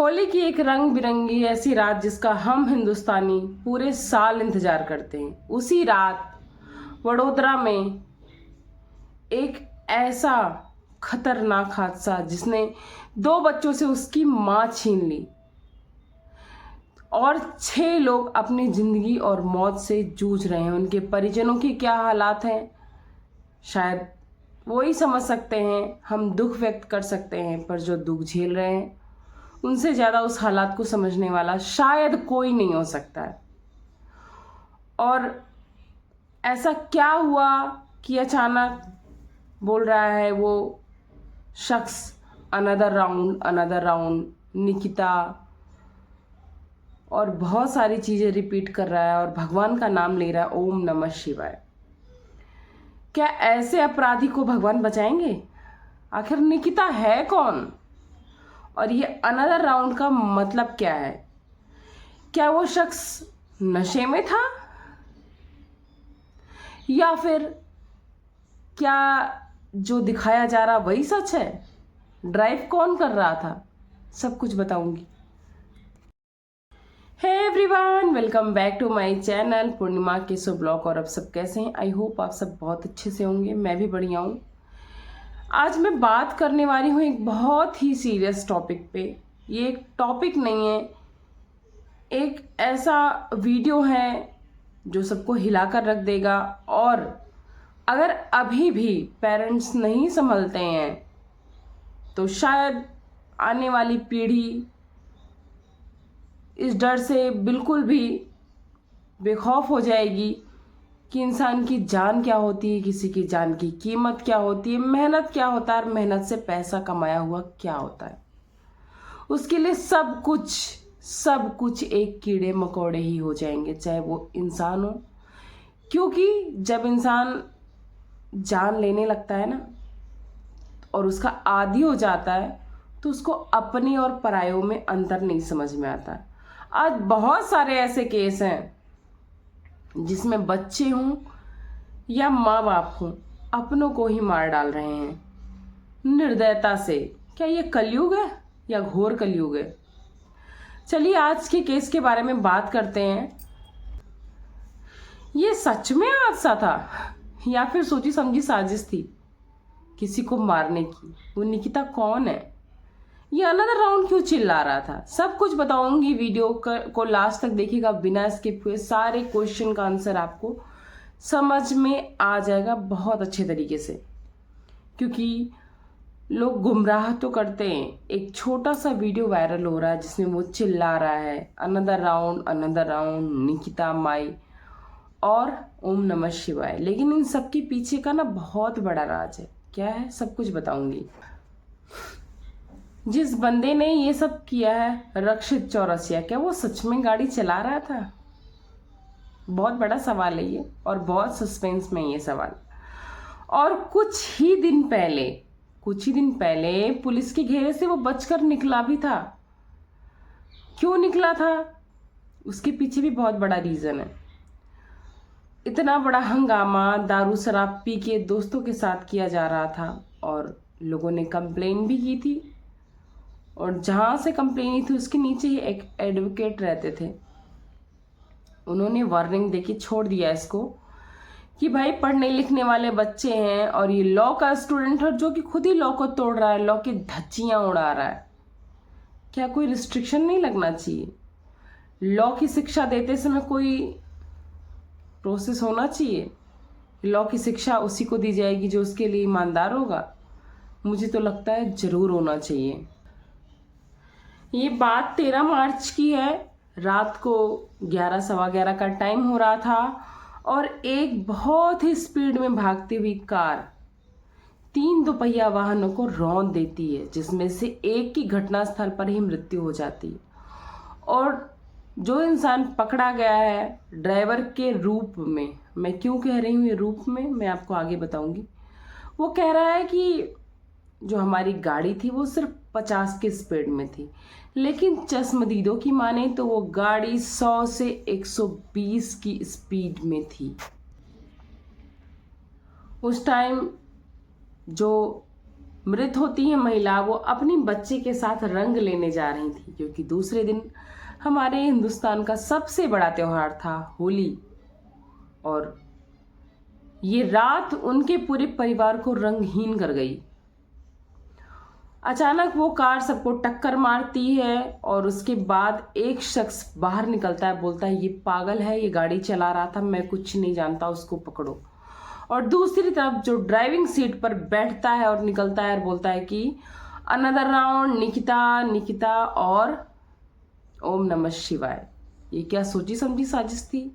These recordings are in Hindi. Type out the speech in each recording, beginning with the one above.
होली की एक रंग बिरंगी ऐसी रात जिसका हम हिंदुस्तानी पूरे साल इंतजार करते हैं। उसी रात वडोदरा में एक ऐसा खतरनाक हादसा जिसने 2 बच्चों से उसकी मां छीन ली और 6 लोग अपनी जिंदगी और मौत से जूझ रहे हैं। उनके परिजनों की क्या हालात हैं शायद वो ही समझ सकते हैं। हम दुख व्यक्त कर सकते हैं, पर जो दुख झेल रहे हैं उनसे ज़्यादा उस हालात को समझने वाला शायद कोई नहीं हो सकता है। और ऐसा क्या हुआ कि अचानक बोल रहा है वो शख्स, अनदर राउंड निकिता, और बहुत सारी चीज़ें रिपीट कर रहा है और भगवान का नाम ले रहा है, ओम नमः शिवाय। क्या ऐसे अपराधी को भगवान बचाएंगे? आखिर निकिता है कौन और ये अनदर राउंड का मतलब क्या है? क्या वो शख्स नशे में था या फिर क्या जो दिखाया जा रहा वही सच है? ड्राइव कौन कर रहा था? सब कुछ बताऊंगी। Hey everyone, welcome back to my channel Purnima Keso blog. और अब सब कैसे हैं? आई होप आप सब बहुत अच्छे से होंगे। मैं भी बढ़िया हूँ। आज मैं बात करने वाली हूँ एक बहुत ही सीरियस टॉपिक पे। ये एक टॉपिक नहीं है, एक ऐसा वीडियो है जो सबको हिलाकर रख देगा। और अगर अभी भी पेरेंट्स नहीं संभलते हैं तो शायद आने वाली पीढ़ी इस डर से बिल्कुल भी बेखौफ हो जाएगी कि इंसान की जान क्या होती है, किसी की जान की कीमत क्या होती है, मेहनत क्या होता है और मेहनत से पैसा कमाया हुआ क्या होता है। उसके लिए सब कुछ एक कीड़े मकोड़े ही हो जाएंगे, चाहे वो इंसान हो। क्योंकि जब इंसान जान लेने लगता है ना और उसका आदी हो जाता है तो उसको अपने और परायों में अंतर नहीं समझ में आता। आज बहुत सारे ऐसे केस हैं जिसमें बच्चे हों या माँ बाप हों अपनों को ही मार डाल रहे हैं निर्दयता से। क्या ये कलयुग है या घोर कलयुग है? चलिए आज के केस के बारे में बात करते हैं। ये सच में हादसा था या फिर सोची समझी साजिश थी किसी को मारने की? वो निकिता कौन है? ये अनदर राउंड क्यों चिल्ला रहा था? सब कुछ बताऊंगी। वीडियो को लास्ट तक देखिएगा बिना स्किप हुए। सारे क्वेश्चन का आंसर आपको समझ में आ जाएगा बहुत अच्छे तरीके से, क्योंकि लोग गुमराह तो करते हैं। एक छोटा सा वीडियो वायरल हो रहा है जिसमें वो चिल्ला रहा है अनदर राउंड निकिता माई और ओम नमः शिवाय। लेकिन इन सब के पीछे का ना बहुत बड़ा राज है। क्या है? सब कुछ बताऊंगी। जिस बंदे ने ये सब किया है, रक्षित चौरसिया, क्या वो सच में गाड़ी चला रहा था? बहुत बड़ा सवाल है ये और बहुत सस्पेंस में ये सवाल। और कुछ ही दिन पहले पुलिस के घेरे से वो बचकर निकला भी था। क्यों निकला था? उसके पीछे भी बहुत बड़ा रीजन है। इतना बड़ा हंगामा दारू शराब पी के दोस्तों के साथ किया जा रहा था और लोगों ने कंप्लेन भी की थी। और जहाँ से कंप्लेन थी उसके नीचे ही एक एडवोकेट रहते थे। उन्होंने वार्निंग देके छोड़ दिया इसको कि भाई पढ़ने लिखने वाले बच्चे हैं और ये लॉ का स्टूडेंट है जो कि खुद ही लॉ को तोड़ रहा है, लॉ की धज्जियां उड़ा रहा है। क्या कोई रिस्ट्रिक्शन नहीं लगना चाहिए? लॉ की शिक्षा देते समय कोई प्रोसेस होना चाहिए। लॉ की शिक्षा उसी को दी जाएगी जो उसके लिए ईमानदार होगा। मुझे तो लगता है जरूर होना चाहिए। ये बात 13 मार्च की है। रात को 11 सवा 11 का टाइम हो रहा था और एक बहुत ही स्पीड में भागती हुई कार 3 दोपहिया वाहनों को रौंद देती है, जिसमें से एक की घटनास्थल पर ही मृत्यु हो जाती है। और जो इंसान पकड़ा गया है ड्राइवर के रूप में, मैं क्यों कह रही हूँ ये रूप में, मैं आपको आगे बताऊंगी। वो कह रहा है कि जो हमारी गाड़ी थी वो सिर्फ 50 की स्पीड में थी, लेकिन चश्मदीदों की माने तो वो गाड़ी 100 से 120 की स्पीड में थी। उस टाइम जो मृत होती है महिला, वो अपनी बच्चे के साथ रंग लेने जा रही थी, क्योंकि दूसरे दिन हमारे हिंदुस्तान का सबसे बड़ा त्योहार था होली। और ये रात उनके पूरे परिवार को रंगहीन कर गई। अचानक वो कार सबको टक्कर मारती है और उसके बाद एक शख्स बाहर निकलता है, बोलता है ये पागल है, ये गाड़ी चला रहा था, मैं कुछ नहीं जानता, उसको पकड़ो। और दूसरी तरफ जो ड्राइविंग सीट पर बैठता है और निकलता है और बोलता है कि अनदर राउंड, निकिता निकिता और ओम नमः शिवाय। ये क्या सोची समझी साजिश थी?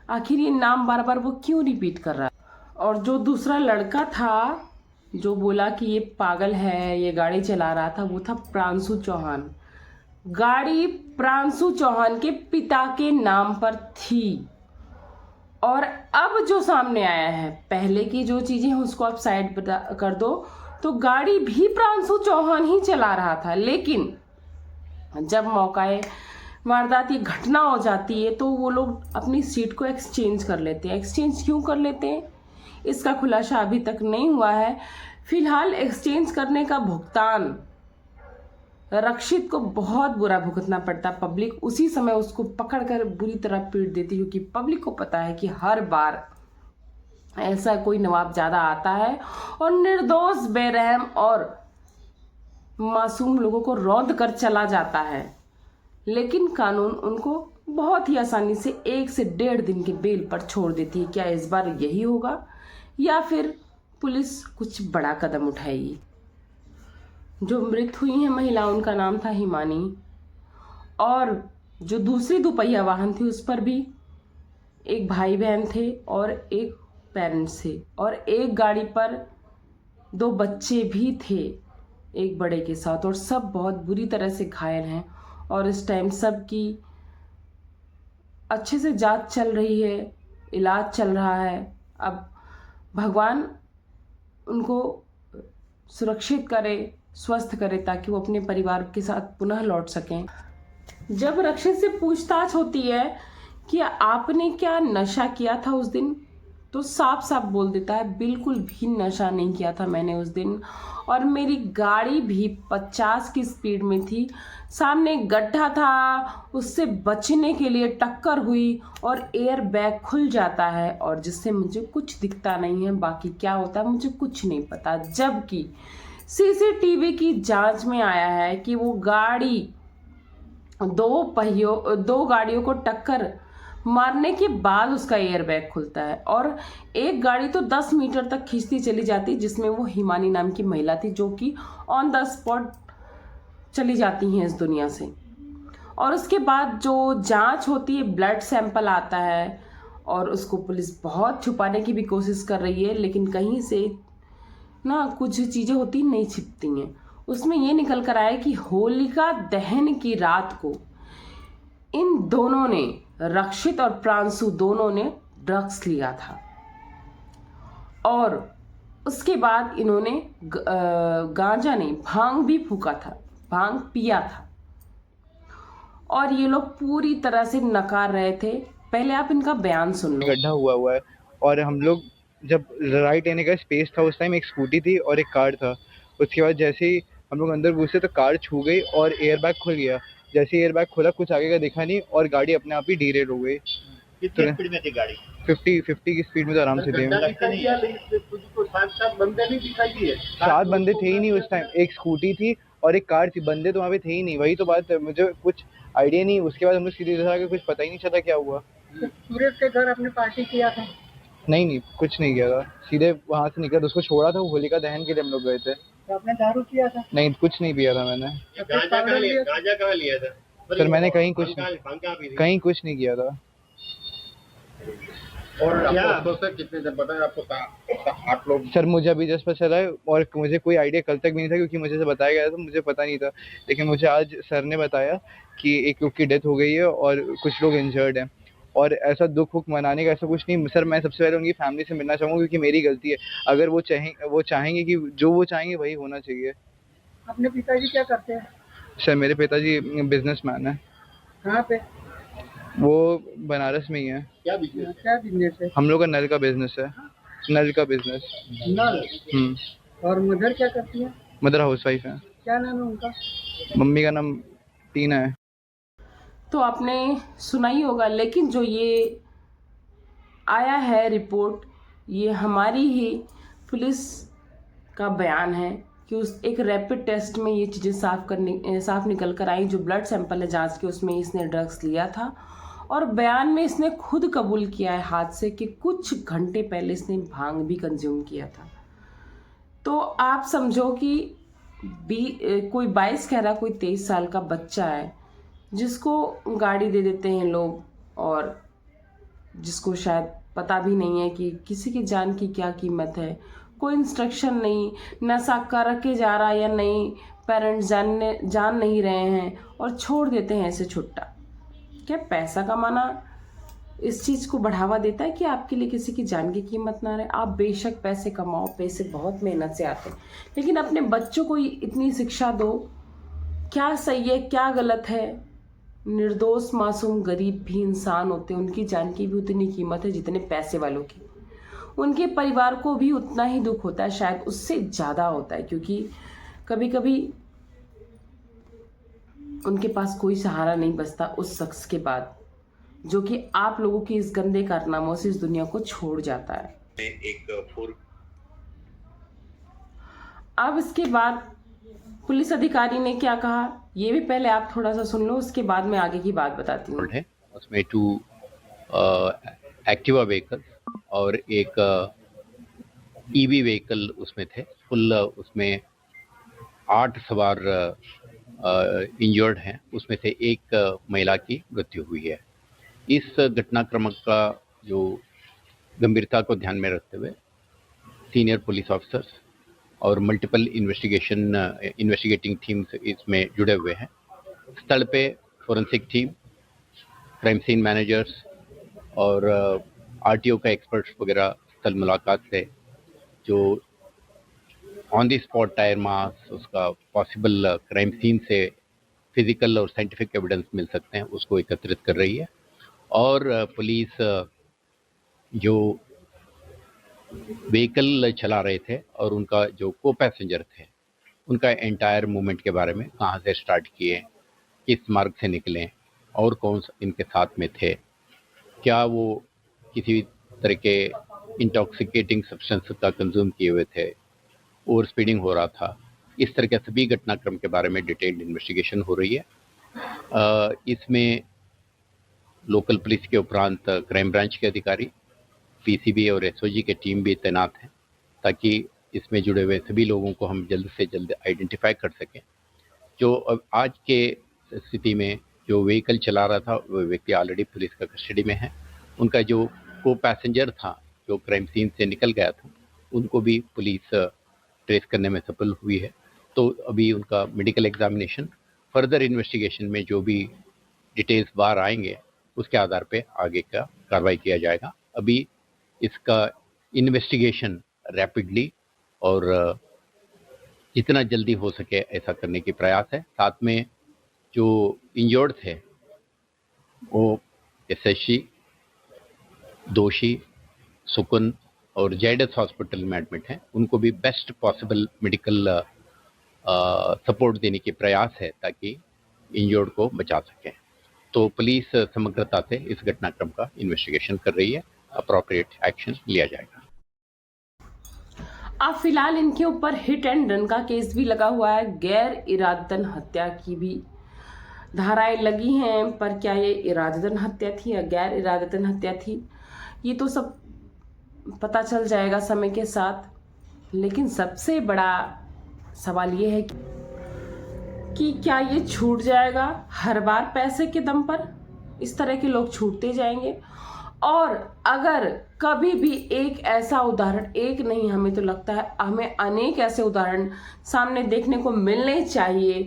आखिर ये नाम बार बार वो क्यों रिपीट कर रहा है? और जो दूसरा लड़का था जो बोला कि ये पागल है, ये गाड़ी चला रहा था, वो था प्रांशु चौहान। गाड़ी प्रांशु चौहान के पिता के नाम पर थी। और अब जो सामने आया है, पहले की जो चीजें हैं उसको आप साइड कर दो, तो गाड़ी भी प्रांशु चौहान ही चला रहा था। लेकिन जब मौकाए वारदात, ये घटना हो जाती है, तो वो लोग अपनी सीट को एक्सचेंज कर लेते हैं। एक्सचेंज क्यों कर लेते हैं इसका खुलासा अभी तक नहीं हुआ है। फिलहाल एक्सचेंज करने का भुगतान रक्षित को बहुत बुरा भुगतना पड़ता। पब्लिक उसी समय उसको पकड़कर बुरी तरह पीट देती, क्योंकि पब्लिक को पता है कि हर बार ऐसा कोई नवाब ज्यादा आता है और निर्दोष, बेरहम और मासूम लोगों को रौंद कर चला जाता है। लेकिन कानून उनको बहुत ही आसानी से 1 से 1.5 दिन के बेल पर छोड़ देती है। क्या इस बार यही होगा या फिर पुलिस कुछ बड़ा कदम उठाएगी? जो मृत हुई है महिला, उनका नाम था हिमानी, और जो दूसरी दुपहिया वाहन थी उस पर भी एक भाई बहन थे और एक पेरेंट्स थे, और एक गाड़ी पर 2 बच्चे भी थे एक बड़े के साथ, और सब बहुत बुरी तरह से घायल हैं। और इस टाइम सबकी अच्छे से जांच चल रही है, इलाज चल रहा है। अब भगवान उनको सुरक्षित करे, स्वस्थ करे, ताकि वो अपने परिवार के साथ पुनः लौट सकें। जब रक्षित से पूछताछ होती है कि आपने क्या नशा किया था उस दिन, तो साफ साफ बोल देता है बिल्कुल भी नशा नहीं किया था मैंने उस दिन, और मेरी गाड़ी भी 50 की स्पीड में थी, सामने गड्ढा था, उससे बचने के लिए टक्कर हुई और एयर बैग खुल जाता है, और जिससे मुझे कुछ दिखता नहीं है, बाकी क्या होता है मुझे कुछ नहीं पता। जबकि सीसीटीवी की जांच में आया है कि वो गाड़ी 2 गाड़ियों को टक्कर मारने के बाद उसका एयर बैग खुलता है, और एक गाड़ी तो 10 मीटर तक खींचती चली जाती, जिसमें वो हिमानी नाम की महिला थी, जो कि ऑन द स्पॉट चली जाती हैं इस दुनिया से। और उसके बाद जो जांच होती है, ब्लड सैंपल आता है, और उसको पुलिस बहुत छुपाने की भी कोशिश कर रही है, लेकिन कहीं से ना कुछ चीज़ें होती नहीं छिपती हैं। उसमें ये निकल कर आया कि होलिका दहन की रात को इन दोनों ने, रक्षित और प्रांशु दोनों ने ड्रग्स लिया था, और उसके बाद इन्होंने गांजा नहीं, भांग भी फूका था, भांग पिया था, और ये लोग पूरी तरह से नकार रहे थे। पहले आप इनका बयान सुन लो। गड्ढा हुआ है, और हम लोग जब राइट लेने का स्पेस था, उस टाइम एक स्कूटी थी और एक कार था। उसके बाद जैसे ही हम लोग अंदर घुसे तो कार छू गई और एयर बैग खुल गया। जैसे एयर बैग खुला, कुछ आगे का दिखा नहीं और गाड़ी अपने आप ही डीरेल हो गई। कितनी स्पीड में थी गाड़ी? 50 की स्पीड में तो आराम से थे। 7 बंदे नहीं दिखाई दिए? 7 बंदे थे ही नहीं उस टाइम, एक स्कूटी थी और एक कार थी, बंदे तो वहाँ पे थे ही नहीं। वही तो बात है, मुझे कुछ आइडिया नहीं। उसके बाद हम लोग सीधे इधर आके कुछ पता ही नहीं चला क्या हुआ। सूरज के घर अपने पार्टी किया था? नहीं, कुछ नहीं किया था, सीधे वहाँ से निकला, उसको छोड़ा था, वो होलिका दहन के लिए हम लोग गए थे। तो आपने दारू किया था? नहीं, कुछ नहीं पिया था मैंने। गांजा कहाँ लिया था? सर मैंने कहीं कुछ नहीं किया था। और आपको से कितने जब बताया आपको 8 लोग? सर मुझे अभी जस्ट पता चला है, और मुझे कोई आइडिया कल तक भी नहीं था, क्योंकि मुझे बताया गया था, मुझे पता नहीं था। लेकिन मुझे आज सर ने बताया कि एक लोग की डेथ हो गई है और कुछ लोग इंजर्ड हैं। और ऐसा दुख मनाने का ऐसा कुछ नहीं सर। मैं सबसे पहले उनकी फैमिली से मिलना चाहूँगा, क्योंकि मेरी गलती है। अगर वो चाहेंगे कि जो वो चाहेंगे वही होना चाहिए। अपने पिताजी क्या करते हैं? सर मेरे पिताजी बिजनेसमैन है। कहाँ पे? वो बनारस में ही है। क्या बिजनेस है? हम लोग का नल का बिजनेस है। नल का बिजनेस। नल? और मदर क्या करती है? मदर हाउस वाइफ है। क्या नाम है उनका? मम्मी का नाम टीना है। तो आपने सुना ही होगा, लेकिन जो ये आया है रिपोर्ट, ये हमारी ही पुलिस का बयान है कि उस एक रैपिड टेस्ट में ये चीज़ें साफ निकल कर आई। जो ब्लड सैंपल है जांच के, उसमें इसने ड्रग्स लिया था, और बयान में इसने खुद कबूल किया है हाथ से कि कुछ घंटे पहले इसने भांग भी कंज्यूम किया था। तो आप समझो कि कोई 22 कह रहा, कोई 23 साल का बच्चा है जिसको गाड़ी दे देते हैं लोग, और जिसको शायद पता भी नहीं है कि किसी की जान की क्या कीमत है, कोई इंस्ट्रक्शन नहीं, नशा करके जा रहा या नहीं, पेरेंट्स जान नहीं रहे हैं और छोड़ देते हैं ऐसे छुट्टा। क्या पैसा कमाना इस चीज़ को बढ़ावा देता है कि आपके लिए किसी की जान की कीमत ना रहे? आप बेशक पैसे कमाओ, पैसे बहुत मेहनत से आते हैं, लेकिन अपने बच्चों को इतनी शिक्षा दो, क्या सही है क्या गलत है। निर्दोष मासूम गरीब भी इंसान होते हैं, उनकी जान की भी उतनी कीमत है जितने पैसे वालों की। उनके परिवार को भी उतना ही दुख होता है, शायद उससे ज़्यादा होता है, क्योंकि कभी कभी उनके पास कोई सहारा नहीं बचता उस शख्स के बाद, जो कि आप लोगों की इस गंदे कारनामों से इस दुनिया को छोड़ जाता है। अब इसके बाद पुलिस अधिकारी ने क्या कहा, ये भी पहले आप थोड़ा सा सुन लो, उसके बाद मैं आगे की बात बताती हूँ। है उसमें 2 एक्टिवा व्हीकल और एक ईवी व्हीकल उसमें थे। कुल उसमें 8 सवार इंजर्ड हैं, उसमें से एक महिला की मृत्यु हुई है। इस घटनाक्रम का जो गंभीरता को ध्यान में रखते हुए सीनियर पुलिस ऑफिसर्स और मल्टीपल इन्वेस्टिगेटिंग टीम्स इसमें जुड़े हुए हैं। स्थल पे forensic team, crime scene managers और आरटीओ का एक्सपर्ट्स वगैरह स्थल मुलाकात से जो on the spot tyre marks, उसका पॉसिबल क्राइम सीन से फिजिकल और साइंटिफिक एविडेंस मिल सकते हैं, उसको एकत्रित कर रही है। और पुलिस जो व्हीकल चला रहे थे और उनका जो को पैसेंजर थे, उनका एंटायर मूवमेंट के बारे में, कहाँ से स्टार्ट किए, किस मार्ग से निकले और कौन इनके साथ में थे, क्या वो किसी तरह के इंटॉक्सिकेटिंग सब्सटेंस का कंज्यूम किए हुए थे, ओवर स्पीडिंग हो रहा था, इस तरह के सभी घटनाक्रम के बारे में डिटेल्ड इन्वेस्टिगेशन हो रही है। इसमें लोकल पुलिस के उपरांत क्राइम ब्रांच के अधिकारी, पीसीबी और एसओजी के टीम भी तैनात हैं, ताकि इसमें जुड़े हुए सभी लोगों को हम जल्द से जल्द आइडेंटिफाई कर सकें। जो अब आज के स्थिति में जो व्हीकल चला रहा था, वो व्यक्ति ऑलरेडी पुलिस का कस्टडी में है। उनका जो को पैसेंजर था, जो क्राइम सीन से निकल गया था, उनको भी पुलिस ट्रेस करने में सफल हुई है। तो अभी उनका मेडिकल एग्जामिनेशन, फर्दर इन्वेस्टिगेशन में जो भी डिटेल्स बाहर आएंगे, उसके आधार पे आगे का कार्रवाई किया जाएगा। अभी इसका इन्वेस्टिगेशन रैपिडली और जितना जल्दी हो सके ऐसा करने की प्रयास है। साथ में जो इंजर्ड थे वो एसएससी, दोषी, सुकुन और जेडएस हॉस्पिटल में एडमिट हैं। उनको भी बेस्ट पॉसिबल मेडिकल सपोर्ट देने की प्रयास है ताकि इंजर्ड को बचा सकें। तो पुलिस समग्रता से इस घटनाक्रम का इन्वेस्टिगेशन कर रही है, अप्रोप्रिएट एक्शन लिया जाएगा। अब फिलहाल इनके ऊपर हिट एंड रन का केस भी लगा हुआ है, गैर इरादतन हत्या की भी धाराएं लगी हैं, पर क्या ये इरादतन हत्या थी या गैर इरादतन हत्या थी, ये तो सब पता चल जाएगा समय के साथ। लेकिन सबसे बड़ा सवाल ये है कि क्या ये छूट जाएगा हर बार पैसे के दम पर? इस तरह के लोग छूटते जाएंगे। और अगर कभी भी एक ऐसा उदाहरण, एक नहीं, हमें तो लगता है हमें अनेक ऐसे उदाहरण सामने देखने को मिलने चाहिए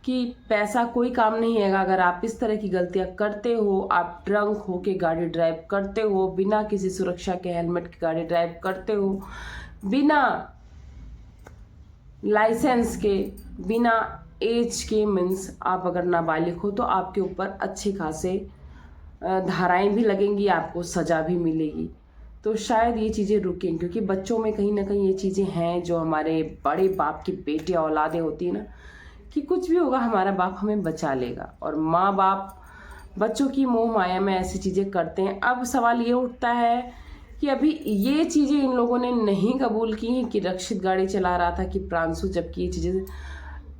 कि पैसा कोई काम नहीं है। अगर आप इस तरह की गलतियां करते हो, आप ड्रंक हो के गाड़ी ड्राइव करते हो, बिना किसी सुरक्षा के हेलमेट की गाड़ी ड्राइव करते हो, बिना लाइसेंस के, बिना एज के, मीन्स आप अगर नाबालिग हो, तो आपके ऊपर अच्छे खासे धाराएं भी लगेंगी, आपको सजा भी मिलेगी। तो शायद ये चीज़ें रुकें, क्योंकि बच्चों में कहीं ना कहीं ये चीज़ें हैं जो हमारे बड़े बाप की बेटे औलादें होती है ना, कि कुछ भी होगा हमारा बाप हमें बचा लेगा, और माँ बाप बच्चों की मोह माया में ऐसी चीज़ें करते हैं। अब सवाल ये उठता है कि अभी ये चीज़ें इन लोगों ने नहीं कबूल की हैं कि रक्षित गाड़ी चला रहा था कि प्रांशु, जबकि ये चीज़ें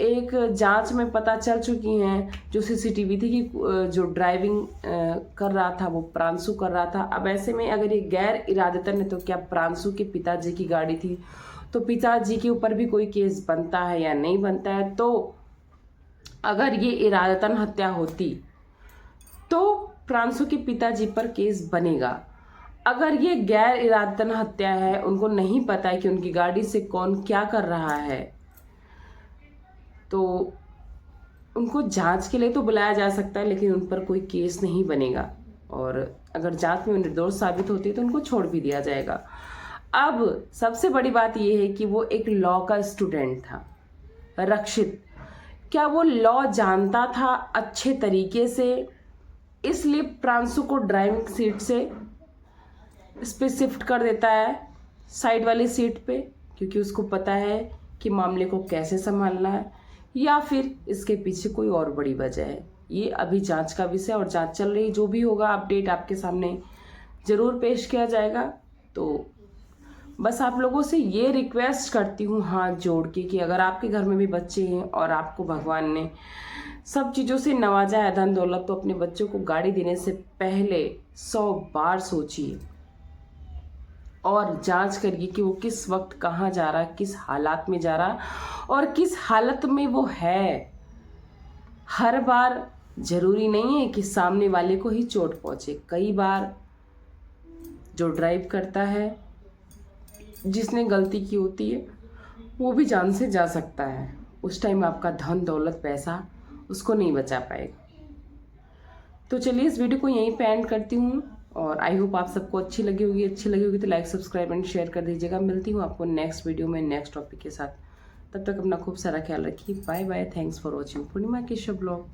एक जांच में पता चल चुकी हैं, जो सीसीटीवी थी कि जो ड्राइविंग कर रहा था वो प्रांशु कर रहा था। अब ऐसे में अगर ये गैर इरादतन है तो क्या प्रांशु के पिताजी की गाड़ी थी, तो पिताजी के ऊपर भी कोई केस बनता है या नहीं बनता है। तो अगर ये इरादतन हत्या होती तो प्रांशु के पिताजी पर केस बनेगा। अगर ये गैर इरादतन हत्या है, उनको नहीं पता है कि उनकी गाड़ी से कौन क्या कर रहा है, तो उनको जांच के लिए तो बुलाया जा सकता है, लेकिन उन पर कोई केस नहीं बनेगा, और अगर जांच में वो निर्दोष साबित होती है तो उनको छोड़ भी दिया जाएगा। अब सबसे बड़ी बात यह है कि वो एक लॉ का स्टूडेंट था, रक्षित। क्या वो लॉ जानता था अच्छे तरीके से, इसलिए प्रांशु को ड्राइविंग सीट से इस पे शिफ्ट कर देता है साइड वाली सीट पे, क्योंकि उसको पता है कि मामले को कैसे संभालना है, या फिर इसके पीछे कोई और बड़ी वजह है? ये अभी जांच का विषय और जांच चल रही, जो भी होगा अपडेट आपके सामने ज़रूर पेश किया जाएगा। तो बस आप लोगों से ये रिक्वेस्ट करती हूँ हाथ जोड़ के कि अगर आपके घर में भी बच्चे हैं और आपको भगवान ने सब चीज़ों से नवाजा है, धन दौलत, तो अपने बच्चों को गाड़ी देने से पहले 100 बार सोचिए और जांच करिए कि वो किस वक्त कहाँ जा रहा है, किस हालात में जा रहा और किस हालत में वो है। हर बार जरूरी नहीं है कि सामने वाले को ही चोट पहुंचे। कई बार जो ड्राइव करता है, जिसने गलती की होती है, वो भी जान से जा सकता है। उस टाइम आपका धन दौलत पैसा उसको नहीं बचा पाएगा। तो चलिए इस वीडियो को यहीं पे एंड करती हूँ, और आई होप आप सबको अच्छी लगी होगी तो लाइक सब्सक्राइब एंड शेयर कर दीजिएगा। मिलती हूँ आपको नेक्स्ट वीडियो में नेक्स्ट टॉपिक के साथ। तब तक अपना खूब सारा ख्याल रखिए। Bye bye. Thanks for watching Purnima Keshav blog.